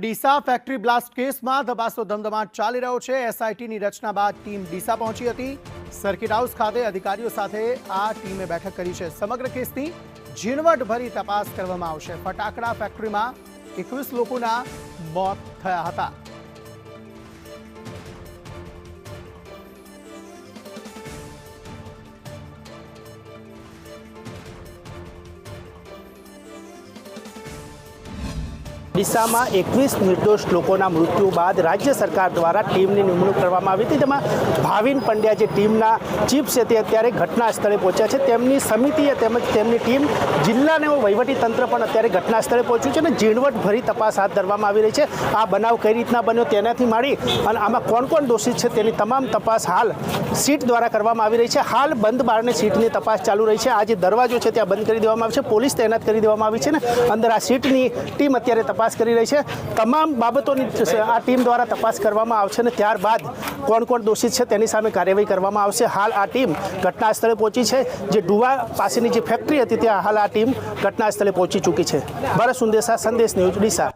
Deesa factory blast કેસમાં તપાસનો ધમધમાટ ચાલી રહ્યો છે। એસઆઈટીની રચના બાદ ટીમ ડીસા પહોંચી હતી। સર્કિટ હાઉસ ખાતે અધિકારીઓ સાથે આ ટીમે બેઠક કરી છે। સમગ્ર કેસની ઝીણવટભરી તપાસ કરવામાં આવશે। ફટાકડા ફેક્ટરીમાં 21 લોકોના મોત થયા હતા। ડીસા में 21 निर्दोष लोगों मृत्यु बाद राज्य सरकार द्वारा टीम की निमणूक करवामां आवी हती। जेमां भाविन पंड्या जे टीमना चीफ छे ते अत्यारे घटना स्थळे पहोंच्या छे। तेमनी समितिए तेमज तेमनी टीम जिल्लाने वहीवटी तंत्र पण अत्यारे घटना स्थळे पहोंच्युं छे अने झीणवटभरी तपास हाथ धरवामां आवी रही छे। आ बनाव कई रीतना बन्यो तेनाथी मांडी अने आमां कोण कोण दोषित छे तेनी तमाम तपास हाल सीट द्वारा करवामां आवी रही छे। हाल बंद बारने सीटनी तपास चालू रही छे। आ जे दरवाजो छे त्यां बंद करी देवामां आव्यो छे। पोलीस तैनात करी देवामां आवी छे ने अंदर आ सीटनी टीम अत्यारे तपास કરી રહી છે। તમામ બાબતોની આ ટીમ દ્વારા તપાસ કરવામાં આવશે અને ત્યારબાદ કોણ કોણ દોષિત છે તેની સામે કાર્યવાહી કરવામાં આવશે। હાલ આ ટીમ ઘટના સ્થળે પહોંચી છે। જે ડુવા પાસેની જે ફેક્ટરી હતી ત્યાં હાલ આ ટીમ ઘટના સ્થળે પહોંચી ચૂકી છે। ભરત સુંદેસા, સંદેશ ન્યૂઝ, ડીસા।